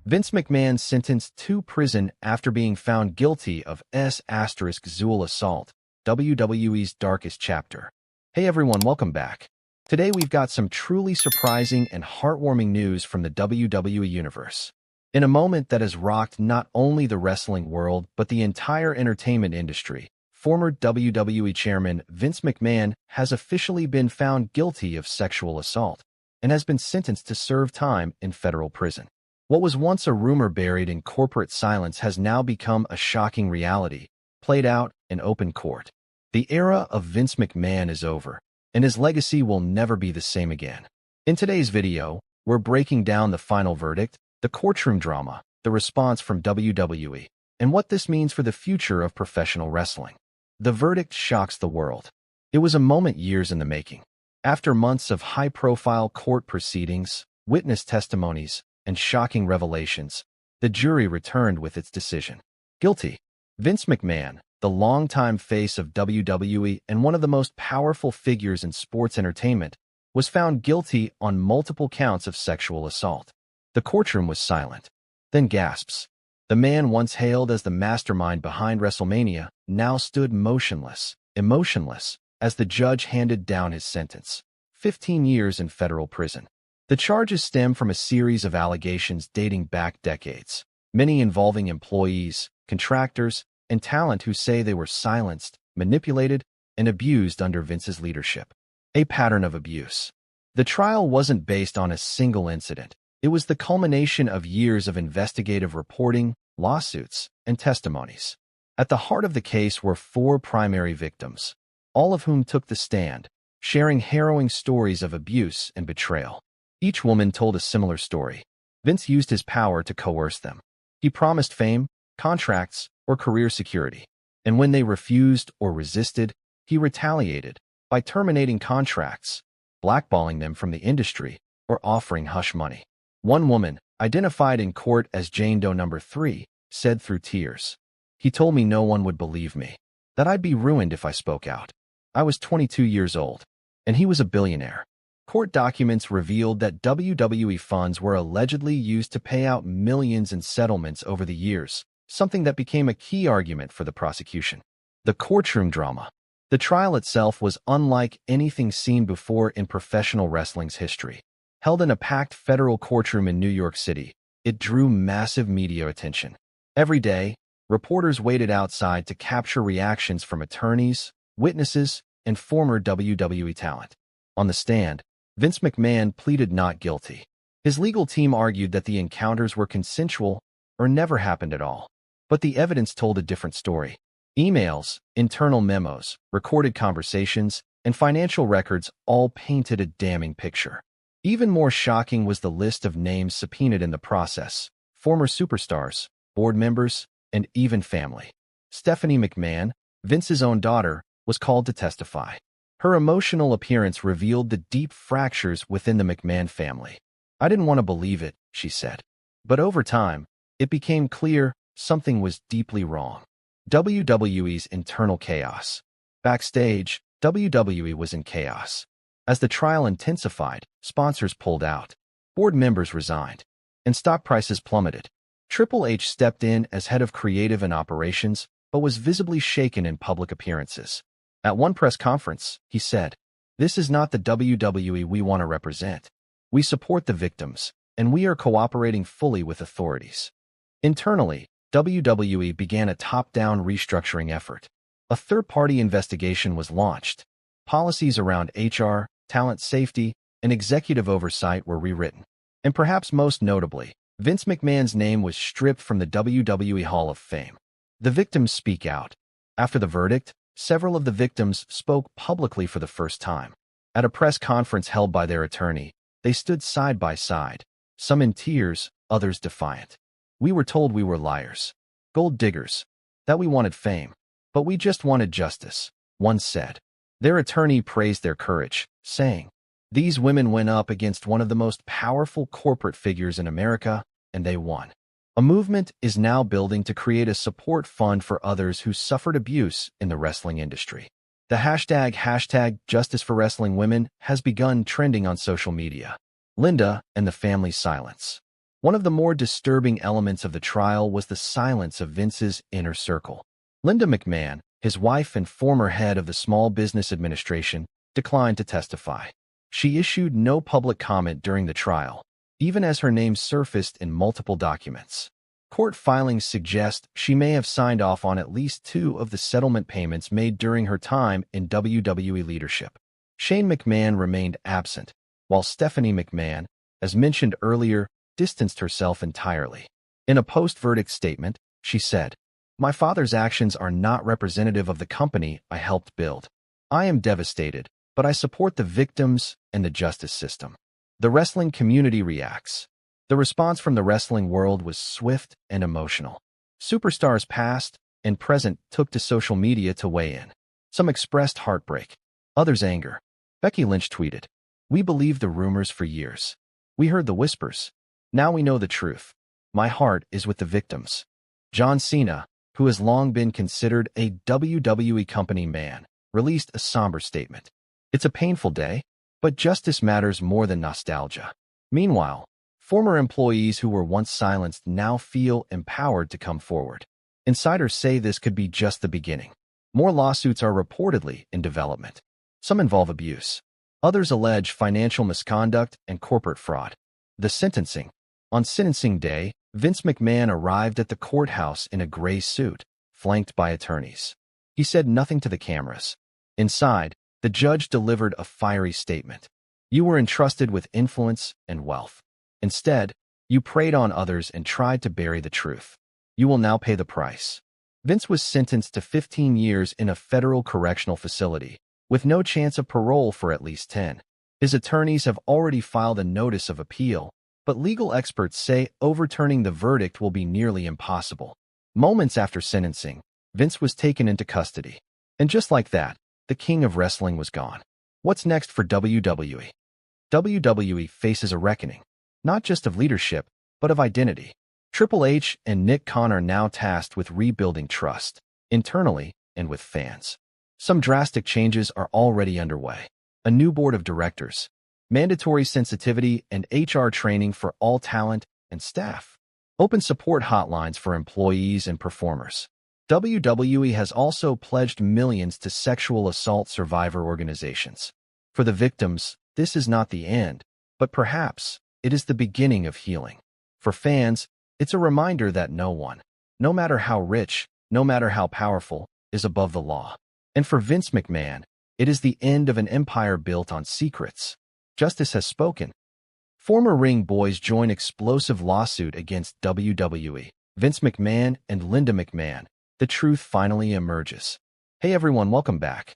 Vince McMahon sentenced to prison after being found guilty of xual assault, WWE's darkest chapter. Hey everyone, welcome back. Today we've got some truly surprising and heartwarming news from the WWE Universe. In a moment that has rocked not only the wrestling world but the entire entertainment industry, former WWE Chairman Vince McMahon has officially been found guilty of sexual assault and has been sentenced to serve time in federal prison. What was once a rumor buried in corporate silence has now become a shocking reality, played out in open court. The era of Vince McMahon is over, and his legacy will never be the same again. In today's video, we're breaking down the final verdict, the courtroom drama, the response from WWE, and what this means for the future of professional wrestling. The verdict shocks the world. It was a moment years in the making. After months of high-profile court proceedings, witness testimonies, and shocking revelations, the jury returned with its decision. Guilty. Vince McMahon, the longtime face of WWE and one of the most powerful figures in sports entertainment, was found guilty on multiple counts of sexual assault. The courtroom was silent. Then gasps. The man once hailed as the mastermind behind WrestleMania now stood emotionless, as the judge handed down his sentence. 15 years in federal prison. The charges stem from a series of allegations dating back decades, many involving employees, contractors, and talent who say they were silenced, manipulated, and abused under Vince's leadership. A pattern of abuse. The trial wasn't based on a single incident. It was the culmination of years of investigative reporting, lawsuits, and testimonies. At the heart of the case were 4 primary victims, all of whom took the stand, sharing harrowing stories of abuse and betrayal. Each woman told a similar story. Vince used his power to coerce them. He promised fame, contracts, or career security. And when they refused or resisted, he retaliated by terminating contracts, blackballing them from the industry, or offering hush money. One woman, identified in court as Jane Doe No. 3, said through tears, "He told me no one would believe me, that I'd be ruined if I spoke out. I was 22 years old, and he was a billionaire." Court documents revealed that WWE funds were allegedly used to pay out millions in settlements over the years, something that became a key argument for the prosecution. The courtroom drama. The trial itself was unlike anything seen before in professional wrestling's history. Held in a packed federal courtroom in New York City, it drew massive media attention. Every day, reporters waited outside to capture reactions from attorneys, witnesses, and former WWE talent. On the stand, Vince McMahon pleaded not guilty. His legal team argued that the encounters were consensual or never happened at all. But the evidence told a different story. Emails, internal memos, recorded conversations, and financial records all painted a damning picture. Even more shocking was the list of names subpoenaed in the process: former superstars, board members, and even family. Stephanie McMahon, Vince's own daughter, was called to testify. Her emotional appearance revealed the deep fractures within the McMahon family. "I didn't want to believe it," she said. But over time, it became clear something was deeply wrong. WWE's internal chaos. Backstage, WWE was in chaos. As the trial intensified, sponsors pulled out, board members resigned, and stock prices plummeted. Triple H stepped in as head of creative and operations, but was visibly shaken in public appearances. At one press conference, he said, "This is not the WWE we want to represent. We support the victims, and we are cooperating fully with authorities." Internally, WWE began a top-down restructuring effort. A third-party investigation was launched. Policies around HR, talent safety, and executive oversight were rewritten. And perhaps most notably, Vince McMahon's name was stripped from the WWE Hall of Fame. The victims speak out. After the verdict, several of the victims spoke publicly for the first time. At a press conference held by their attorney, they stood side by side, some in tears, others defiant. "We were told we were liars, gold diggers, that we wanted fame, but we just wanted justice," one said. Their attorney praised their courage, saying, "These women went up against one of the most powerful corporate figures in America, and they won." A movement is now building to create a support fund for others who suffered abuse in the wrestling industry. The hashtag Justice for Wrestling Women has begun trending on social media. Linda and the family's silence. One of the more disturbing elements of the trial was the silence of Vince's inner circle. Linda McMahon, his wife and former head of the Small Business Administration, declined to testify. She issued no public comment during the trial, even as her name surfaced in multiple documents. Court filings suggest she may have signed off on at least 2 of the settlement payments made during her time in WWE leadership. Shane McMahon remained absent, while Stephanie McMahon, as mentioned earlier, distanced herself entirely. In a post-verdict statement, she said, "My father's actions are not representative of the company I helped build. I am devastated, but I support the victims and the justice system." The wrestling community reacts. The response from the wrestling world was swift and emotional. Superstars past and present took to social media to weigh in. Some expressed heartbreak, others anger. Becky Lynch tweeted, "We believed the rumors for years. We heard the whispers. Now we know the truth. My heart is with the victims." John Cena, who has long been considered a WWE company man, released a somber statement. "It's a painful day, but justice matters more than nostalgia." Meanwhile, former employees who were once silenced now feel empowered to come forward. Insiders say this could be just the beginning. More lawsuits are reportedly in development. Some involve abuse. Others allege financial misconduct and corporate fraud. The sentencing. On sentencing day, Vince McMahon arrived at the courthouse in a gray suit, flanked by attorneys. He said nothing to the cameras. Inside, the judge delivered a fiery statement. "You were entrusted with influence and wealth. Instead, you preyed on others and tried to bury the truth. You will now pay the price." Vince was sentenced to 15 years in a federal correctional facility, with no chance of parole for at least 10. His attorneys have already filed a notice of appeal, but legal experts say overturning the verdict will be nearly impossible. Moments after sentencing, Vince was taken into custody. And just like that, the king of wrestling was gone. What's next for WWE? WWE faces a reckoning, not just of leadership, but of identity. Triple H and Nick Khan are now tasked with rebuilding trust, internally and with fans. Some drastic changes are already underway. A new board of directors, mandatory sensitivity and HR training for all talent and staff, open support hotlines for employees and performers. WWE has also pledged millions to sexual assault survivor organizations. For the victims, this is not the end, but perhaps it is the beginning of healing. For fans, it's a reminder that no one, no matter how rich, no matter how powerful, is above the law. And for Vince McMahon, it is the end of an empire built on secrets. Justice has spoken. Former Ring Boys join explosive lawsuit against WWE. Vince McMahon and Linda McMahon. The truth finally emerges. Hey everyone, welcome back.